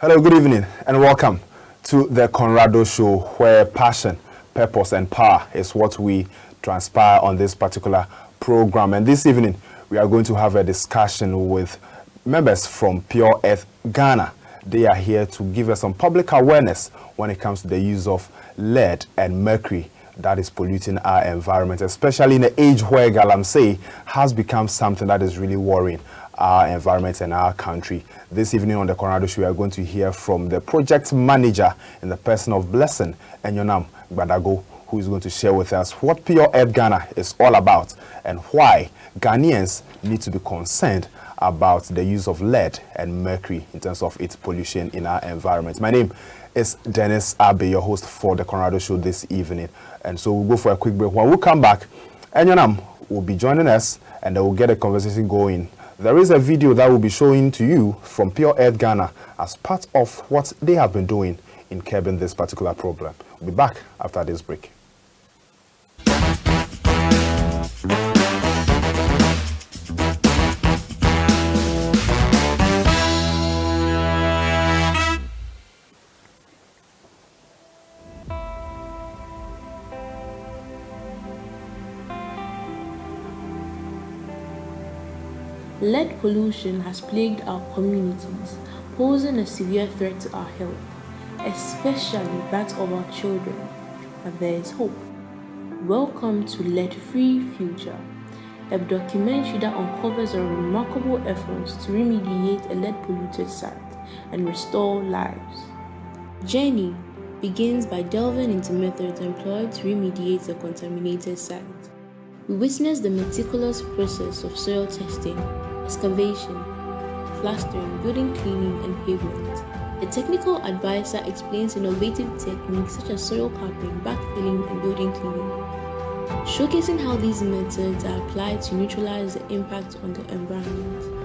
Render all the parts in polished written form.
Hello, good evening, and welcome to the Conrado Show, where passion, purpose, and power is what we transpire on this particular program. And this evening, we are going to have a discussion with members from Pure Earth Ghana. They are here to give us some public awareness when it comes to the use of lead and mercury that is polluting our environment, especially in an age where galamsey has become something that is really worrying our environment and our country. This evening on the Conrado Show, we are going to hear from the project manager in the person of Blessing Enyonam Gbadago, who is going to share with us what Pure Earth Ghana is all about and why Ghanaians need to be concerned about the use of lead and mercury in terms of its pollution in our environment. My name is Dennis Abe, your host for the Conrado Show this evening. And so we'll go for a quick break. When we come back, Enyonam will be joining us and we'll get a conversation going. There is a video that will be showing to you from Pure Earth Ghana as part of what they have been doing in curbing this particular problem. We'll be back after this break. Lead pollution has plagued our communities, posing a severe threat to our health, especially that of our children. But there is hope. Welcome to Lead-Free Future, a documentary that uncovers our remarkable efforts to remediate a lead-polluted site and restore lives. The journey begins by delving into methods employed to remediate a contaminated site. We witness the meticulous process of soil testing, excavation, plastering, building cleaning, and pavement. The technical advisor explains innovative techniques such as soil capping, backfilling, and building cleaning, showcasing how these methods are applied to neutralize the impact on the environment.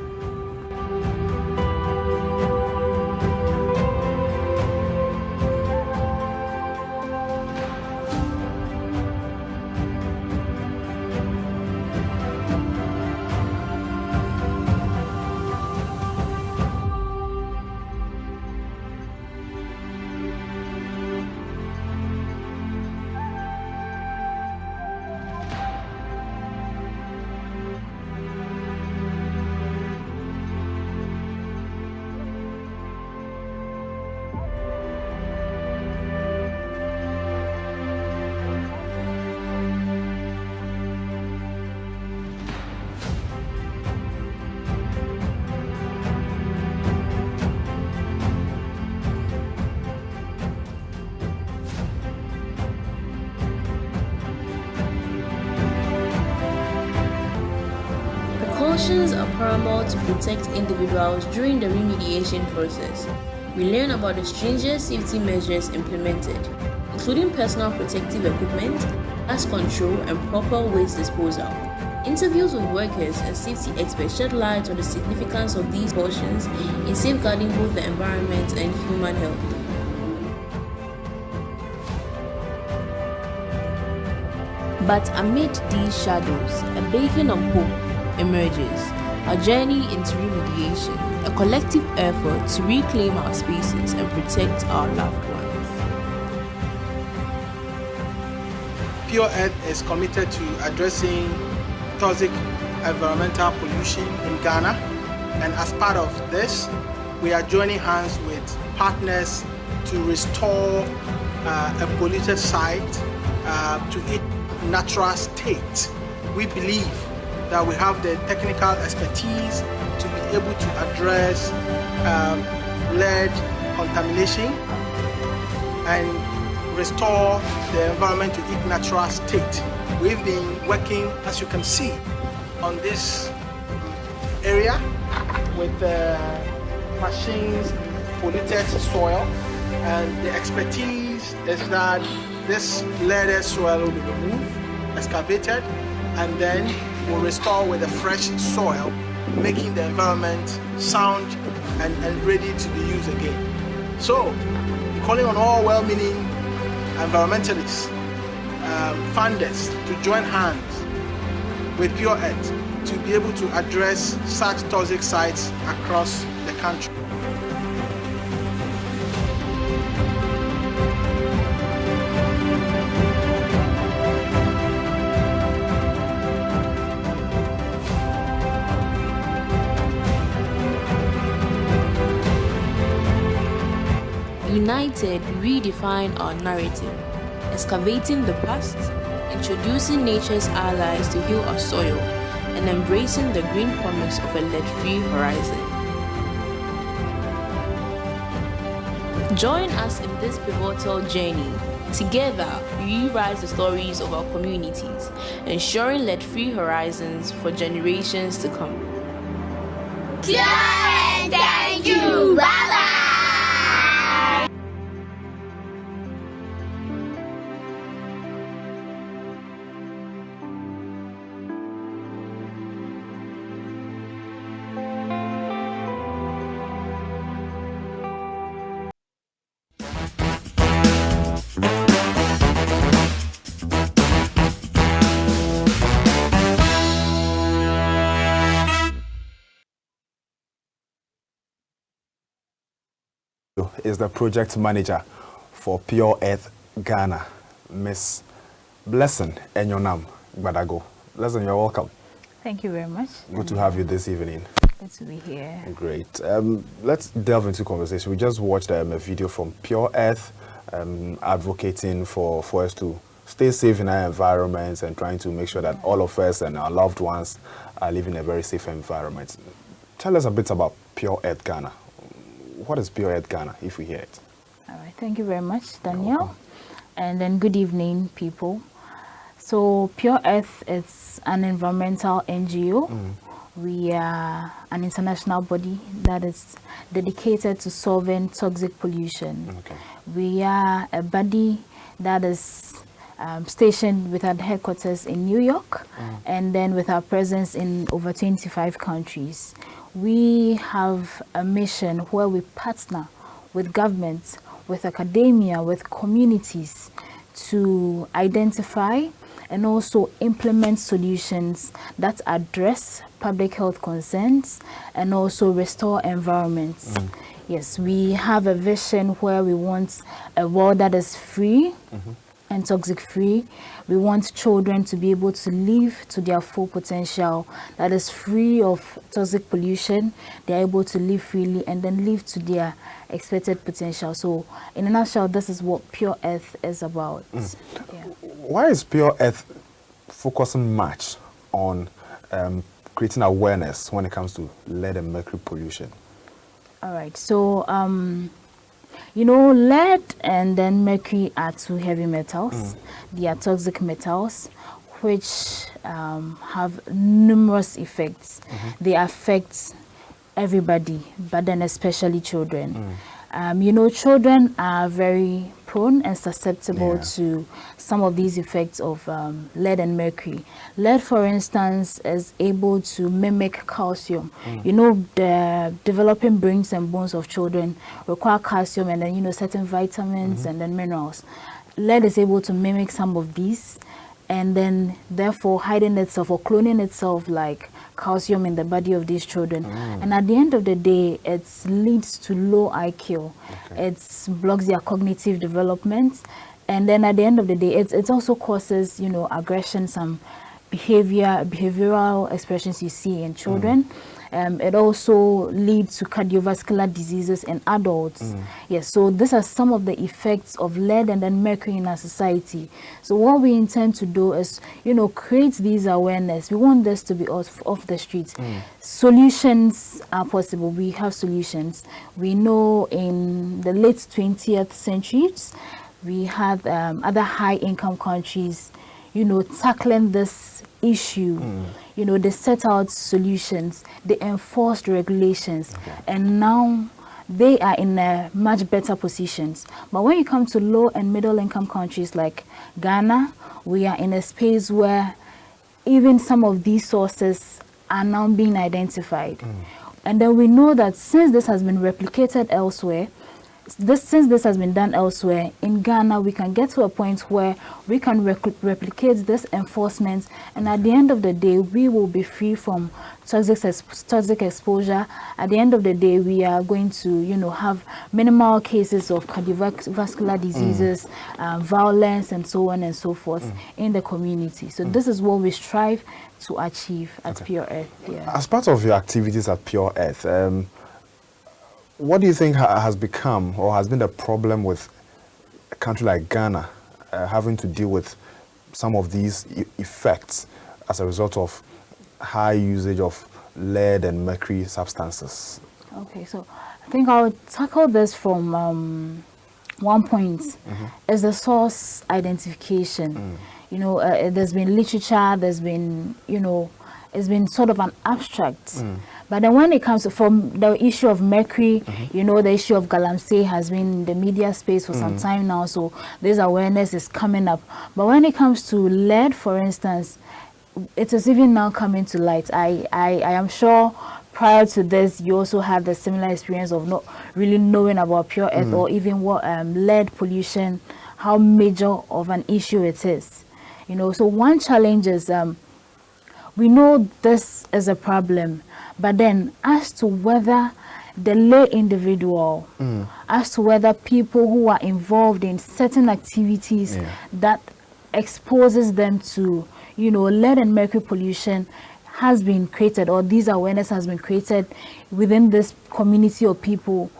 Precautions are paramount to protect individuals during the remediation process. We learn about the stringent safety measures implemented, including personal protective equipment, gas control, and proper waste disposal. Interviews with workers and safety experts shed light on the significance of these precautions in safeguarding both the environment and human health. But amid these shadows, a beacon of hope emerges, a journey into remediation, a collective effort to reclaim our spaces and protect our loved ones. Pure Earth is committed to addressing toxic environmental pollution in Ghana, and as part of this, we are joining hands with partners to restore a polluted site to its natural state. We believe that we have the technical expertise to be able to address lead contamination and restore the environment to its natural state. We've been working, as you can see, on this area with machines, polluted soil, and the expertise is that this leaded soil will be removed, excavated, and then will restore with a fresh soil, making the environment sound and ready to be used again. So, calling on all well-meaning environmentalists, funders to join hands with Pure Earth to be able to address such toxic sites across the country. United, we redefine our narrative, excavating the past, introducing nature's allies to heal our soil, and embracing the green promise of a lead-free horizon. Join us in this pivotal journey. Together, we rewrite the stories of our communities, ensuring lead-free horizons for generations to come. Thank you. Bye-bye. Is the project manager for Pure Earth Ghana, Miss Blessing Enyonam Gbadago. Blessing, you're welcome. Thank you very much. Good to have you this evening. Good to be here. Great. Let's delve into conversation. We just watched a video from Pure Earth advocating for us to stay safe in our environments and trying to make sure that all of us and our loved ones are living in a very safe environment. Tell us a bit about Pure Earth Ghana. What is Pure Earth Ghana, if we hear it? All right. Thank you very much, Daniel. And then good evening, people. So Pure Earth is an environmental NGO. We are an international body that is dedicated to solving toxic pollution. We are a body that is stationed with our headquarters in New York and then with our presence in over 25 countries. We have a mission where we partner with governments, with academia, with communities to identify and also implement solutions that address public health concerns and also restore environments. Yes, we have a vision where we want a world that is free and toxic free. We want children to be able to live to their full potential, that is free of toxic pollution. They're able to live freely and then live to their expected potential. So in a nutshell, this is what Pure Earth is about. Yeah. Why is Pure Earth focusing much on creating awareness when it comes to lead and mercury pollution? All right, so you know, lead and then mercury are two heavy metals. They are toxic metals which have numerous effects. They affect everybody, but then especially children. You know, children are very prone and susceptible to some of these effects of lead and mercury. Lead, for instance, is able to mimic calcium. You know, the developing brains and bones of children require calcium and then, you know, certain vitamins and then minerals. Lead is able to mimic some of these and then therefore hiding itself or cloning itself like calcium in the body of these children. And at the end of the day, it leads to low IQ. It blocks their cognitive development. And then at the end of the day, it also causes, you know, aggression, some behavioral expressions you see in children. It also leads to cardiovascular diseases in adults. Yes, so these are some of the effects of lead and then mercury in our society. So what we intend to do is, you know, create these awareness. We want this to be off the streets. Solutions are possible. We have solutions. We know in the late 20th centuries, we had other high-income countries, you know, tackling this issue. You know, they set out solutions, they enforced regulations, and now they are in a much better positions. But when you come to low and middle income countries like Ghana, we are in a space where even some of these sources are now being identified. And then we know that since this has been replicated elsewhere, since this has been done elsewhere, in Ghana, we can get to a point where we can replicate this enforcement, and at the end of the day, we will be free from toxic exposure. At the end of the day, we are going to, you know, have minimal cases of cardiovascular diseases, violence, and so on and so forth in the community. So this is what we strive to achieve at Pure Earth. As part of your activities at Pure Earth, what do you think has become or has been the problem with a country like Ghana having to deal with some of these effects as a result of high usage of lead and mercury substances? Okay, so I think I'll tackle this from one point is the source identification. You know, there's been literature, there's been, you know, it's been sort of an abstract. But then when it comes to from the issue of mercury, you know, the issue of galamsey has been in the media space for some time now, so this awareness is coming up. But when it comes to lead, for instance, it is even now coming to light. I am sure prior to this, you also had the similar experience of not really knowing about pure earth or even what lead pollution, how major of an issue it is. You know, so one challenge is we know this is a problem, but then as to whether the lay individual, as to whether people who are involved in certain activities that exposes them to, you know, lead and mercury pollution has been created, or these awareness has been created within this community of people,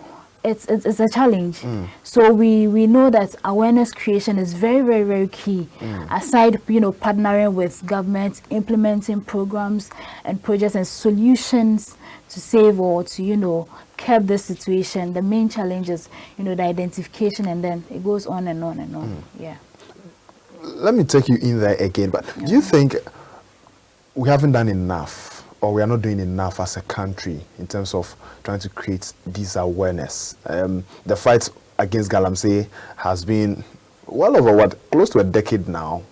it's a challenge. So we know that awareness creation is very, very, very key. Aside, you know, partnering with government, implementing programs and projects and solutions to save or to, you know, curb this situation, the main challenge is, you know, the identification, and then it goes on and on and on. Yeah. Let me take you in there again, but do you think we haven't done enough, or we are not doing enough as a country in terms of trying to create this awareness? The fight against galamsey has been well over close to a decade now.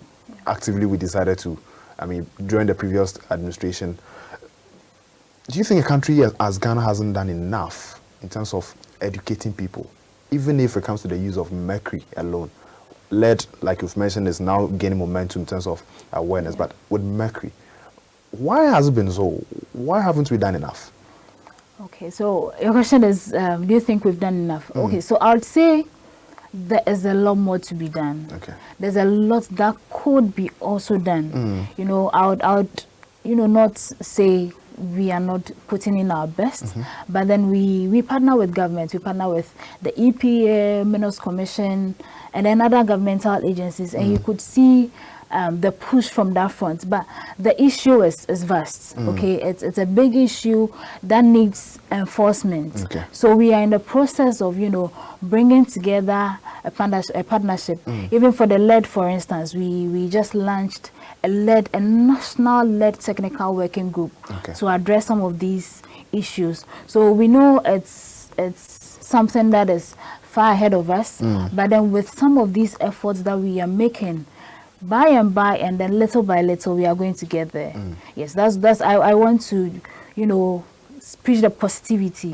Actively, we decided to, I mean, during the previous administration. Do you think a country as Ghana hasn't done enough in terms of educating people, even if it comes to the use of mercury alone? Lead, like you've mentioned, is now gaining momentum in terms of awareness, but with mercury, why has it been so? Why haven't we done enough? Okay, so your question is, do you think we've done enough? Okay, so I would say there is a lot more to be done. Okay, there's a lot that could be also done. You know, I would, you know, not say we are not putting in our best, but then we partner with government, we partner with the EPA, Minerals Commission, and then other governmental agencies, and you could see the push from that front. But the issue is vast. Okay, it's a big issue that needs enforcement. Okay. So we are in the process of, you know, bringing together a partnership. Even for the lead, for instance, we just launched a national lead technical working group to address some of these issues. So we know it's something that is far ahead of us, but then with some of these efforts that we are making, by and by, and then little by little, we are going to get there. Yes, that's I want to, you know, preach the positivity.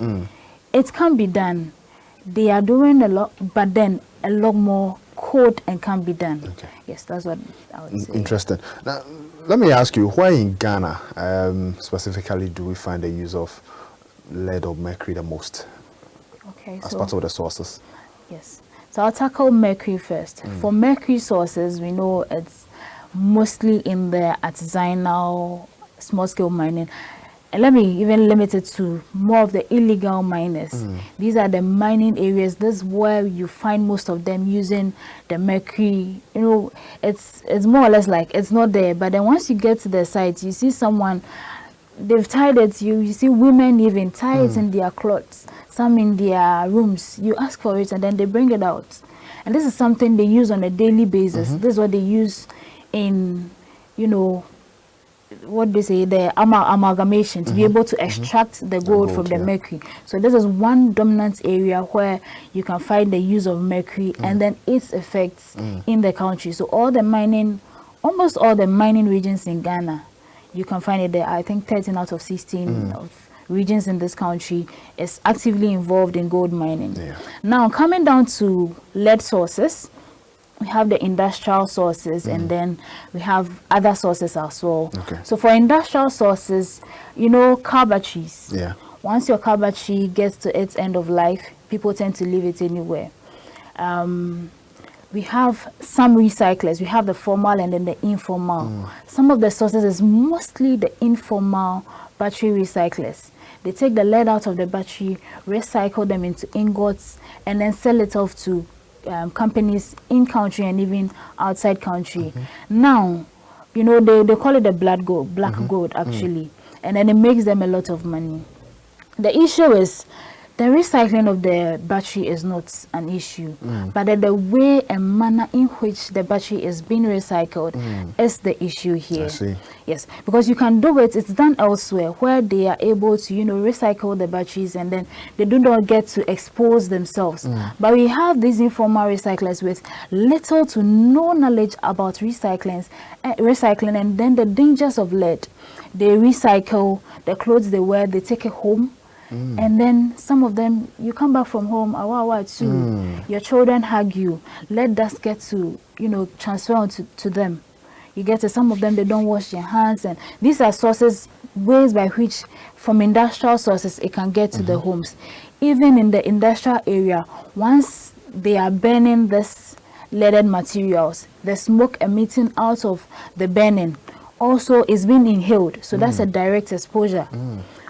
It can be done. They are doing a lot, but then a lot more could and can be done. Okay. Yes, that's what I would say. Interesting. Now, let me ask you, why in Ghana specifically do we find the use of lead or mercury the most? Okay, as part of the sources. Yes. So I'll tackle mercury first. For mercury sources, we know it's mostly in the artisanal, small-scale mining. And let me even limit it to more of the illegal miners. These are the mining areas. This is where you find most of them using the mercury. You know, it's more or less like it's not there. But then once you get to the site, you see someone, they've tied it. You see women even tie it in their clothes, some in their rooms. You ask for it and then they bring it out. And this is something they use on a daily basis. This is what they use in, you know, what they say, the amalgamation, to be able to extract the gold from the mercury. So this is one dominant area where you can find the use of mercury and then its effects in the country. So all the mining, almost all the mining regions in Ghana, you can find it there. I think 13 out of 16 of regions in this country is actively involved in gold mining. Now, coming down to lead sources, we have the industrial sources and then we have other sources as well. So for industrial sources, you know, car batteries. Once your car battery gets to its end of life, people tend to leave it anywhere. We have some recyclers. We have the formal and then the informal. Some of the sources is mostly the informal battery recyclers. They take the lead out of the battery, recycle them into ingots, and then sell it off to companies in country and even outside country. Now, you know, they call it the black gold actually, and then it makes them a lot of money. The issue is the recycling of the battery is not an issue, but the way and manner in which the battery is being recycled is the issue here. I see. Yes, because you can do it, it's done elsewhere where they are able to, you know, recycle the batteries and then they do not get to expose themselves. But we have these informal recyclers with little to no knowledge about recycling and then the dangers of lead. They recycle the clothes they wear, they take it home. And then some of them, you come back from home, your children hug you, let dust get to, you know, transfer on to them. You get to some of them, they don't wash their hands, and these are ways by which from industrial sources it can get to the homes. Even in the industrial area, once they are burning this leaded materials, the smoke emitting out of the burning also is being inhaled, so that's a direct exposure.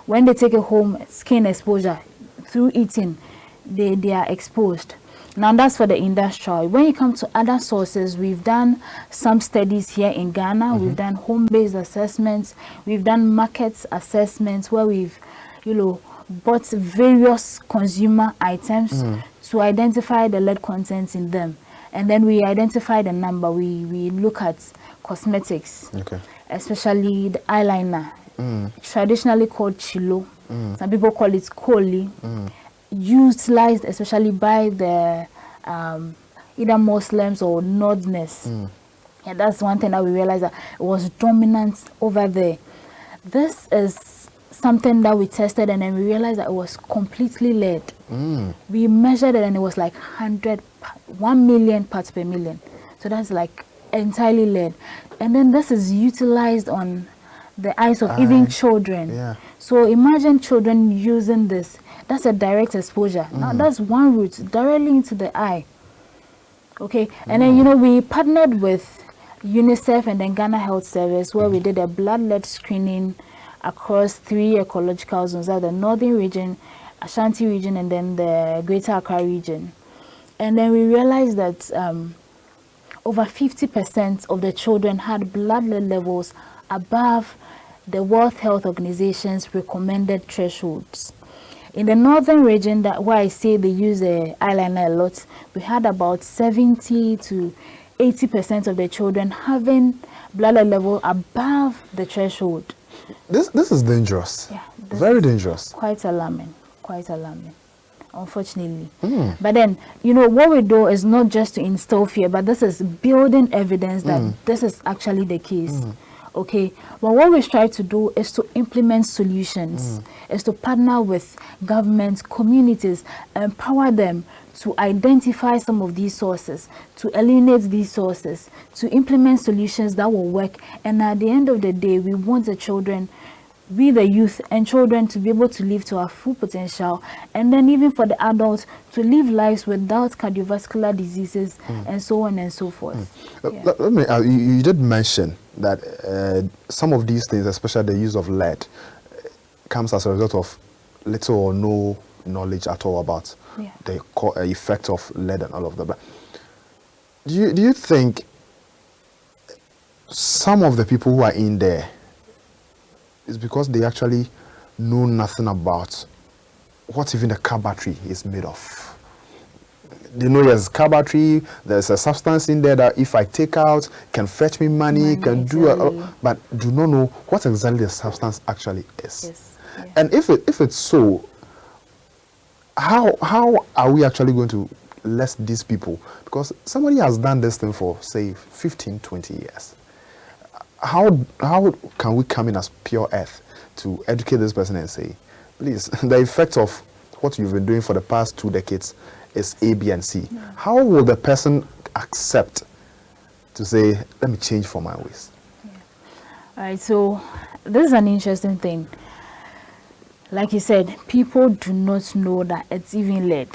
When they take it home, skin exposure through eating, they are exposed. Now that's for the industrial. When you come to other sources, we've done some studies here in Ghana. We've done home-based assessments. We've done market assessments where we've, you know, bought various consumer items to identify the lead content in them. And then we identify the number. We look at cosmetics, especially the eyeliner. Traditionally called chilo, some people call it koli, utilized especially by the either Muslims or Northerners. And that's one thing that we realized, that it was dominant over there. This is something that we tested and then we realized that it was completely lead. We measured it and it was like 1 million parts per million. So that's like entirely lead. And then this is utilized on the eyes of even children. So imagine children using this. That's a direct exposure. Now that's one route directly into the eye. Okay, and then, you know, we partnered with UNICEF and then Ghana Health Service where we did a blood lead screening across 3 ecological zones, the northern region, Ashanti region, and then the Greater Accra region. And then we realized that over 50% of the children had blood lead levels above the World Health Organization's recommended thresholds. In the northern region, where I say they use eyeliner a lot, we had about 70 to 80% of the children having blood lead level above the threshold. This is dangerous. Yeah, very dangerous. Quite alarming. Unfortunately. But then, you know, what we do is not just to instill fear, but this is building evidence that this is actually the case. Okay, well, what we try to do is to implement solutions, is to partner with governments, communities, empower them to identify some of these sources, to eliminate these sources, to implement solutions that will work. And at the end of the day, we want the children, we the youth and children, to be able to live to our full potential, and then even for the adults to live lives without cardiovascular diseases and so on and so forth. Let me you did mention that some of these things, especially the use of lead, comes as a result of little or no knowledge at all about the effect of lead and all of that. But do you think some of the people who are in there is because they actually know nothing about what even the car battery is made of? They know there's car battery, there's a substance in there that if I take out can fetch me money, can do but do not know what exactly the substance actually is. And if it's so, how are we actually going to let these people, because somebody has done this thing for say 15-20 years, how can we come in as pure earth to educate this person and say, please, the effect of what you've been doing for the past 2 decades is A, B, and C. How will the person accept to say, let me change for my ways? All right, so this is an interesting thing. Like you said, people do not know that it's even lead.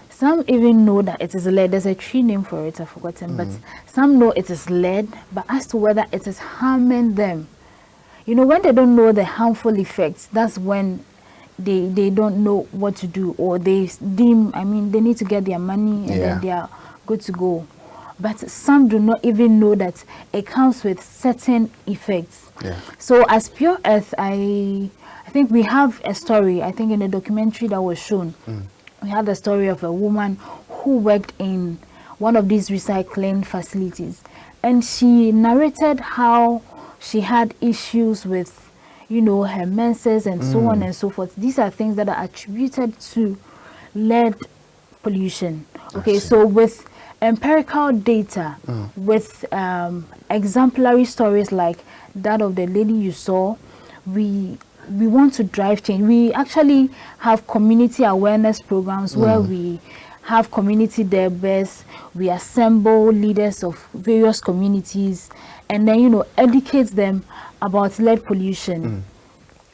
Some even know that it is lead. There's a tree name for it, I've forgotten. But some know it is lead, but as to whether it is harming them, when they don't know the harmful effects, that's when they don't know what to do, or they deem, they need to get their money and then they are good to go. But some do not even know that it comes with certain effects. So as Pure Earth, I think we have a story, I think in a documentary that was shown, we had the story of a woman who worked in one of these recycling facilities, and she narrated how she had issues with her menses and so on and so forth. These are things that are attributed to lead pollution. Okay, so with empirical data, with exemplary stories like that of the lady you saw, we want to drive change. We actually have community awareness programs where we have community debates, we assemble leaders of various communities, and then educate them about lead pollution.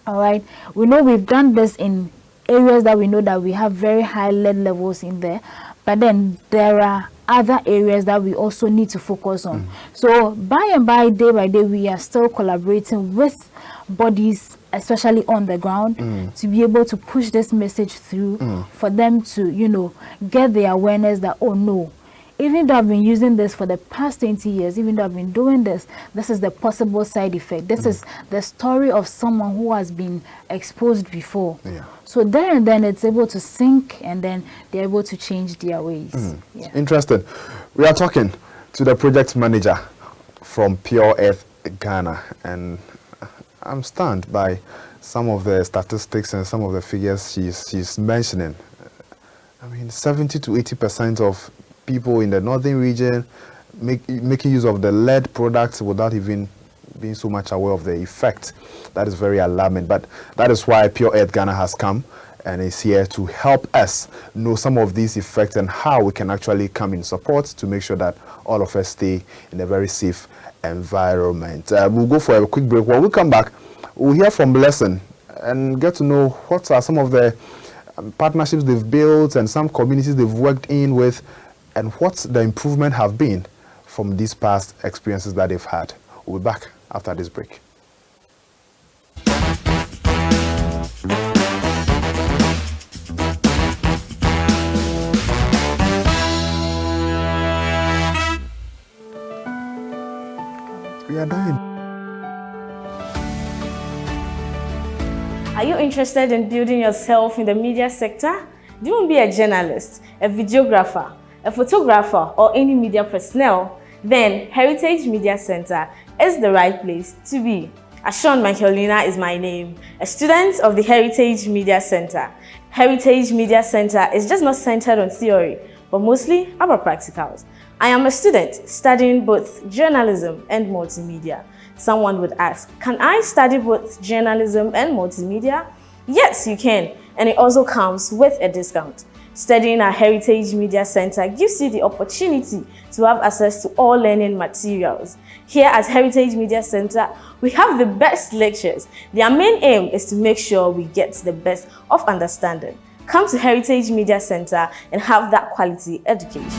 All right, we know we've done this in areas that we know that we have very high lead levels in there, but then there are other areas that we also need to focus on. So by and by, day by day, we are still collaborating with bodies, especially on the ground, to be able to push this message through for them to get the awareness that, oh no, even though I've been using this for the past 20 years, even though I've been doing this, this is the possible side effect. This is the story of someone who has been exposed before. So there and then it's able to sink, and then they're able to change their ways. Interesting. We are talking to the project manager from Pure Earth Ghana, and I'm stunned by some of the statistics and some of the figures she's mentioning. 70 to 80% of people in the northern region making use of the lead products without even being so much aware of the effect. That is very alarming, but that is why Pure Earth Ghana has come and is here to help us know some of these effects and how we can actually come in support to make sure that all of us stay in a very safe environment. We'll go for a quick break. When we come back, we'll hear from Blessing and get to know what are some of the partnerships they've built and some communities they've worked in with, and what the improvement have been from these past experiences that they've had. We'll be back after this break. We are done. Are you interested in building yourself in the media sector? Do you want to be a journalist, a videographer, a photographer, or any media personnel? Then Heritage Media Center is the right place to be. Ashon Michaelina is my name, a student of the Heritage Media Center. Heritage Media Center is just not centered on theory, but mostly about practicals. I am a student studying both journalism and multimedia. Someone would ask, can I study both journalism and multimedia? Yes, you can, and it also comes with a discount. Studying at Heritage Media Center gives you the opportunity to have access to all learning materials. Here at Heritage Media Center, we have the best lectures. Their main aim is to make sure we get the best of understanding. Come to Heritage Media Center and have that quality education.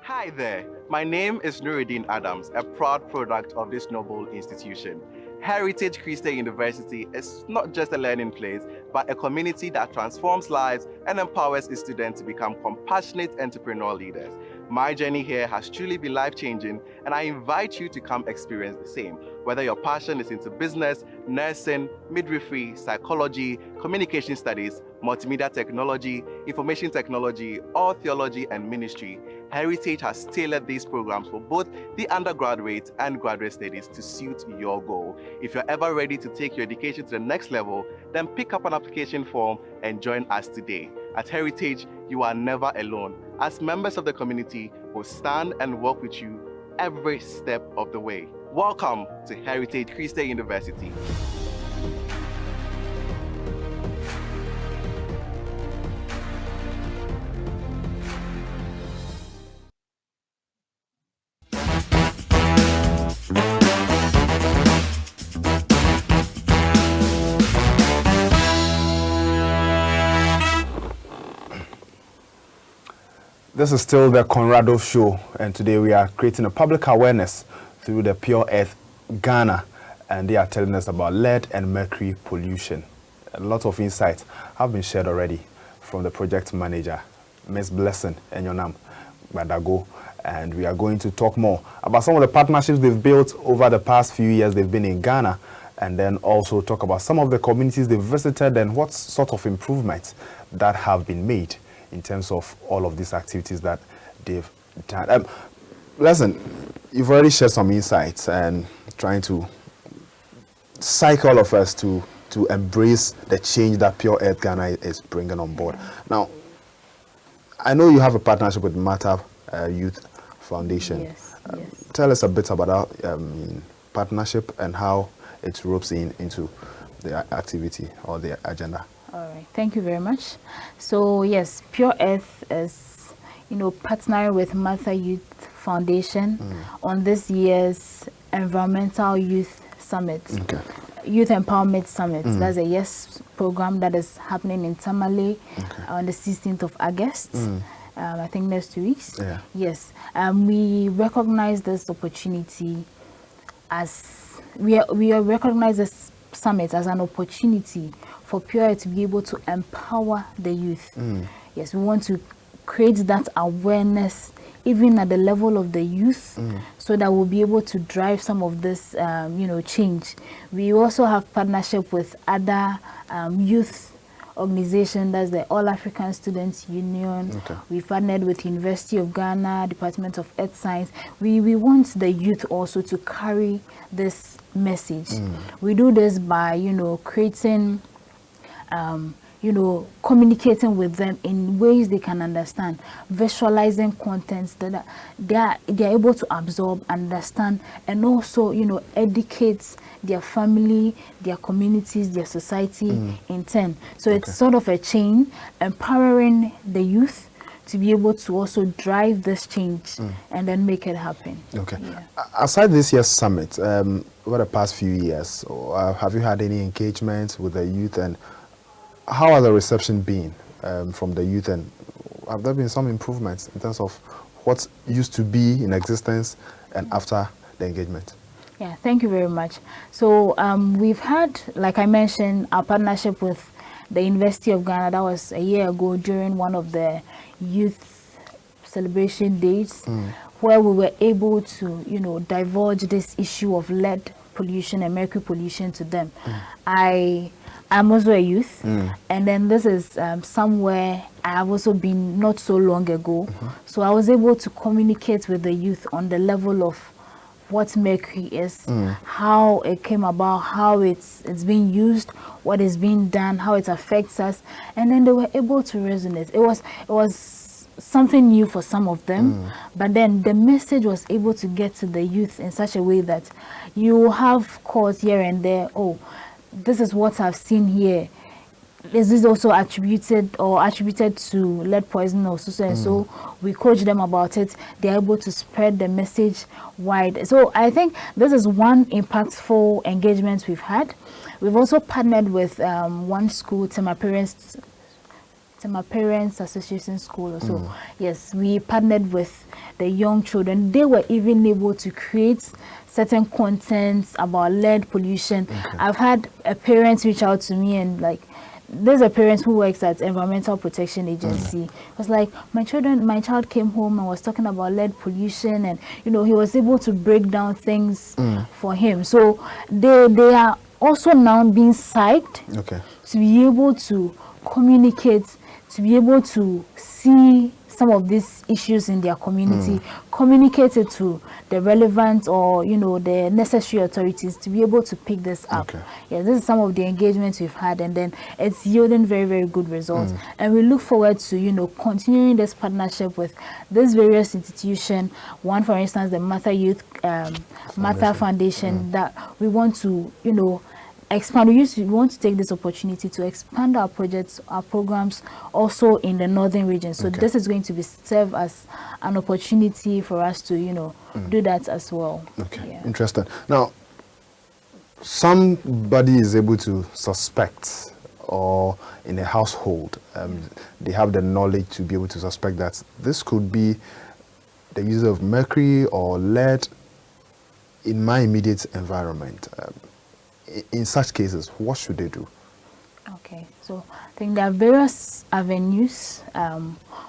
Hi there, my name is Nuruddin Adams, a proud product of this noble institution. Heritage Christian University is not just a learning place, but a community that transforms lives and empowers its students to become compassionate entrepreneurial leaders. My journey here has truly been life-changing, and I invite you to come experience the same. Whether your passion is into business, nursing, midwifery, psychology, communication studies, multimedia technology, information technology, or theology and ministry, Heritage has tailored these programs for both the undergraduate and graduate studies to suit your goal. If you're ever ready to take your education to the next level, then pick up an application form and join us today. At Heritage, you are never alone, as members of the community will stand and work with you every step of the way. Welcome to Heritage Christian University. This is still the Conrado Show, and today we are creating a public awareness through the Pure Earth Ghana, and they are telling us about lead and mercury pollution. A lot of insights have been shared already from the project manager, Ms. Blessing Enyonam, Gbadago, and we are going to talk more about some of the partnerships they've built over the past few years they've been in Ghana, and then also talk about some of the communities they've visited and what sort of improvements that have been made in terms of all of these activities that they've done. Listen, you've already shared some insights and trying to psych all of us to embrace the change that Pure Earth Ghana is bringing on board. Now, I know you have a partnership with Matter Youth Foundation. Yes, yes. Tell us a bit about that partnership and how it ropes into the activity or the agenda. All right, thank you very much. So yes, Pure Earth is, partnering with Matter Youth Foundation on this year's Environmental Youth Summit. Okay. Youth Empowerment Summit. That's a YES program that is happening in Tamale on the 16th of August. I think next 2 weeks. Yeah. Yes. We recognize this opportunity as we recognize this summit as an opportunity for Pure to be able to empower the youth. Yes, we want to create that awareness even at the level of the youth, so that we'll be able to drive some of this, change. We also have partnership with other youth organizations, that's the All African Students Union. Okay. We've partnered with University of Ghana, Department of Earth Science. We want the youth also to carry this message. We do this by, creating communicating with them in ways they can understand, visualizing contents that they're able to absorb, understand, and also, educate their family, their communities, their society in turn. So it's sort of a chain, empowering the youth to be able to also drive this change and then make it happen. Okay. Yeah. Aside this year's summit, over the past few years, have you had any engagement with the youth, and how has the reception been from the youth, and have there been some improvements in terms of what used to be in existence and after the engagement? Yeah, thank you very much. So we've had, like I mentioned, our partnership with the University of Ghana. That was a year ago during one of the youth celebration days, where we were able to, divulge this issue of lead pollution and mercury pollution to them. I'm also a youth, and then this is somewhere I have also been not so long ago. So I was able to communicate with the youth on the level of what mercury is, how it came about, how it's being used, what is being done, how it affects us, and then they were able to resonate. It was something new for some of them, but then the message was able to get to the youth in such a way that you have calls here and there, this is what I've seen here. Is this also attributed to lead poisoning or so and so? We coach them about it. They're able to spread the message wide. So I think this is one impactful engagement we've had. We've also partnered with one school, Tema Parents Association School also. Yes, we partnered with the young children. They were even able to create certain contents about lead pollution. I've had a parent reach out to me, and there's a parent who works at Environmental Protection Agency. It was like, my child came home and was talking about lead pollution, and he was able to break down things for him. So they are also now being psyched to be able to communicate, to be able to see some of these issues in their community, communicate it to the relevant or the necessary authorities to be able to pick this up. Yeah, this is some of the engagements we've had, and then it's yielding very, very good results. And we look forward to continuing this partnership with these various institutions. One, for instance, the Matter Youth Matter Foundation, that we want to expand. We want to take this opportunity to expand our projects, our programs also in the northern region. So this is going to serve as an opportunity for us to, do that as well. Okay, yeah. Interesting. Now, somebody is able to suspect or in a household, they have the knowledge to be able to suspect that this could be the use of mercury or lead in my immediate environment. In such cases, what should they do? Okay, so I think there are various avenues.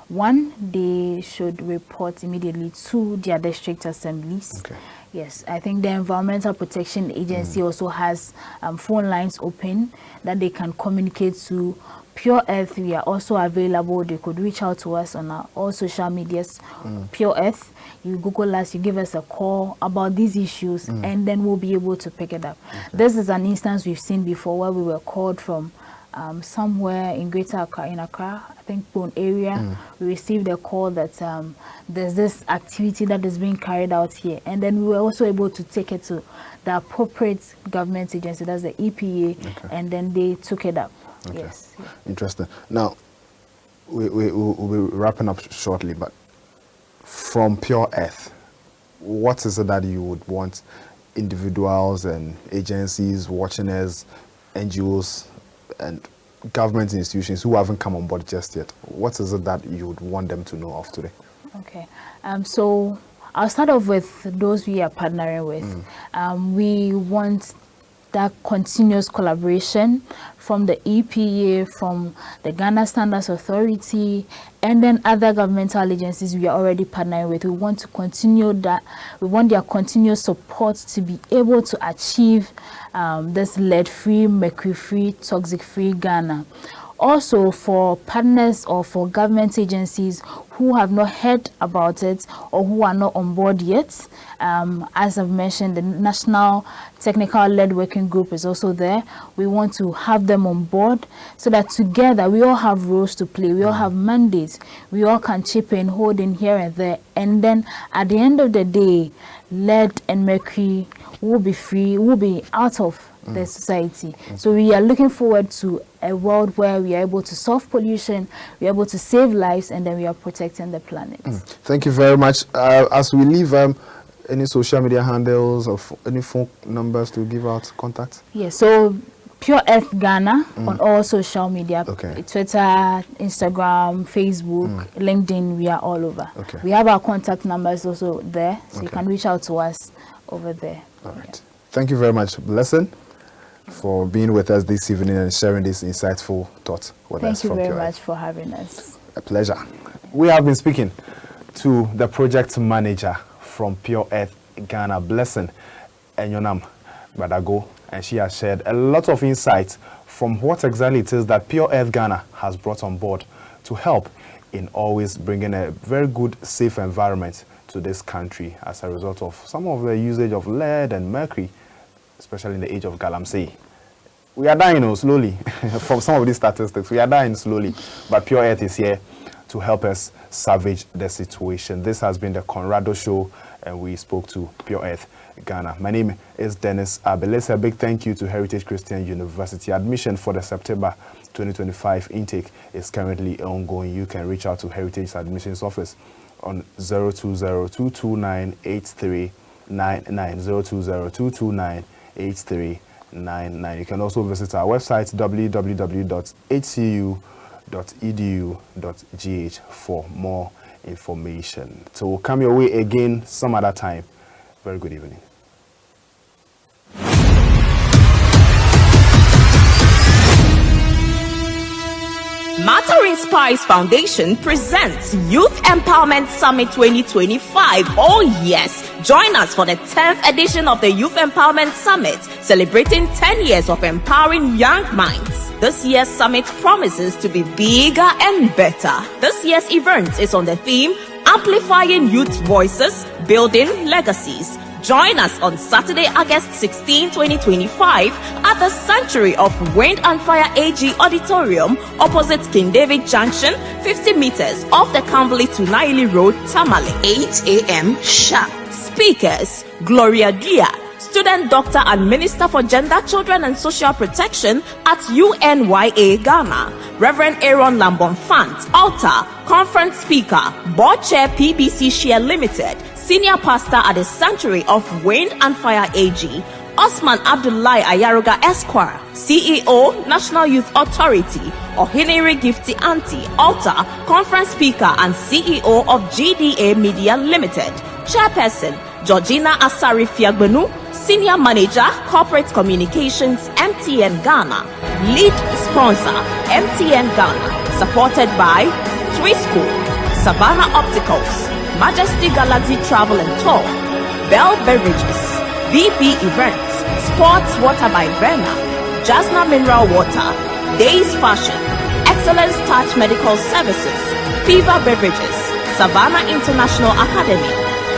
One, they should report immediately to their district assemblies. Okay. Yes, I think the Environmental Protection Agency also has phone lines open that they can communicate to. Pure Earth, we are also available. They could reach out to us on our all social medias. Pure Earth, you Google us, you give us a call about these issues, and then we'll be able to pick it up. Okay. This is an instance we've seen before where we were called from somewhere in Greater Accra, in Accra, I think Pone area. We received a call that there's this activity that is being carried out here, and then we were also able to take it to the appropriate government agency, that's the EPA, and then they took it up. Okay. Yes. Interesting. Now, we'll be wrapping up shortly, but from Pure Earth, what is it that you would want individuals and agencies watching us, NGOs and government institutions who haven't come on board just yet, what is it that you would want them to know of today? Okay. So I'll start off with those we are partnering with. We want that continuous collaboration from the EPA, from the Ghana Standards Authority, and then other governmental agencies we are already partnering with. We want to continue that. We want their continuous support to be able to achieve this lead-free, mercury-free, toxic-free Ghana. Also, for partners or for government agencies who have not heard about it or who are not on board yet, as I've mentioned, the National Technical Lead Working Group is also there. We want to have them on board so that together we all have roles to play. We all have mandates. We all can chip in, hold in here and there. And then at the end of the day, lead and mercury will be free, will be out of the society. So we are looking forward to a world where we are able to solve pollution, we are able to save lives, and then we are protecting the planet. Thank you very much. As we leave, any social media handles or any phone numbers to give out contact? Yes, so Pure Earth Ghana on all social media, Twitter, Instagram, Facebook, LinkedIn, we are all over. We have our contact numbers also there, so you can reach out to us over there. All right. Thank you very much, Blessing, for being with us this evening and sharing this insightful thoughts with us. Thank you very much for having us. A pleasure. We have been speaking to the project manager from Pure Earth Ghana, Blessing Enyonam Gbadago, and she has shared a lot of insights from what exactly it is that Pure Earth Ghana has brought on board to help in always bringing a very good, safe environment to this country as a result of some of the usage of lead and mercury, especially in the age of Galamsey. We are dying slowly. From some of these statistics, we are dying slowly, but Pure Earth is here to help us salvage the situation. This has been the Conrado Show, and we spoke to Pure Earth Ghana. My name is Dennis Abelese. A big thank you to Heritage Christian University. Admission for the September 2025 intake is currently ongoing. You can reach out to Heritage Admissions Office on 020-229-8399, 020-229-8399. You can also visit our website www.hcu.edu.gh for more information. So we'll come your way again some other time. Very good evening. Matter Inspires Foundation presents Youth Empowerment Summit 2025. Oh yes, join us for the 10th edition of the Youth Empowerment Summit, celebrating 10 years of empowering young minds. This year's summit promises to be bigger and better. This year's event is on the theme Amplifying Youth Voices, Building Legacies. Join us on Saturday, August 16, 2025 at the Sanctuary of Wind and Fire AG Auditorium opposite King David Junction, 50 meters off the Camberley to Naili Road, Tamale, 8 a.m. sharp. Speakers: Gloria Gia, Student Doctor and Minister for Gender, Children and Social Protection at UNYA Ghana. Reverend Aaron Lambon Fant, Altar, Conference Speaker, Board Chair PBC Share Limited, Senior Pastor at the Sanctuary of Wind and Fire AG. Osman Abdullahi Ayaruga Esquire, CEO, National Youth Authority, Ohiniri Gifty Auntie, Alta, Conference Speaker and CEO of GDA Media Limited. Chairperson, Georgina Asari Fiagbenu, Senior Manager, Corporate Communications, MTN Ghana. Lead Sponsor, MTN Ghana. Supported by Twisco, Savannah Opticals, Majesty Galaxy Travel and Tour, Bell Beverages, BP Events, Sports Water by Verna, Jasna Mineral Water, Days Fashion, Excellence Touch Medical Services, Piva Beverages, Savannah International Academy,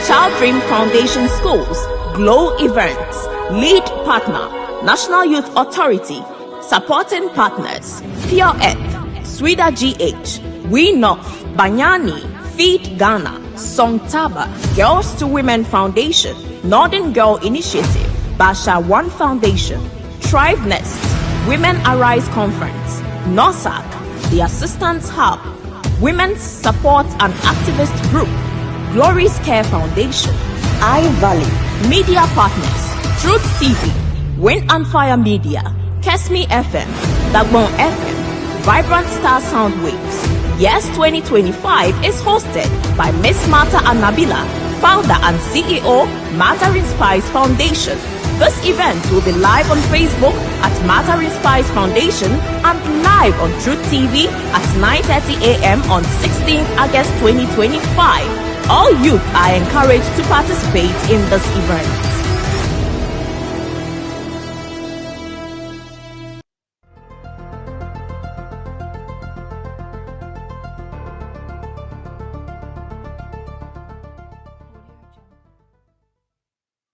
Child Dream Foundation Schools, Glow Events, Lead Partner, National Youth Authority, Supporting Partners, Pure Earth, Swida GH, We North, Banyani, Feed Ghana, Songtaba, Girls to Women Foundation, Northern Girl Initiative, Basha One Foundation, Thrive Nest, Women Arise Conference, NOSAC, The Assistance Hub, Women's Support and Activist Group, Glory's Care Foundation, iValley, Media Partners, Truth TV, Wind and Fire Media, Kesme FM, Dagbon FM, Vibrant Star Sound Waves. Yes 2025 is hosted by Miss Martha Anabila, founder and CEO, Matter Inspires Foundation. This event will be live on Facebook at Matter Inspires Foundation and live on Truth TV at 9:30 a.m. on 16th August 2025. All youth are encouraged to participate in this event.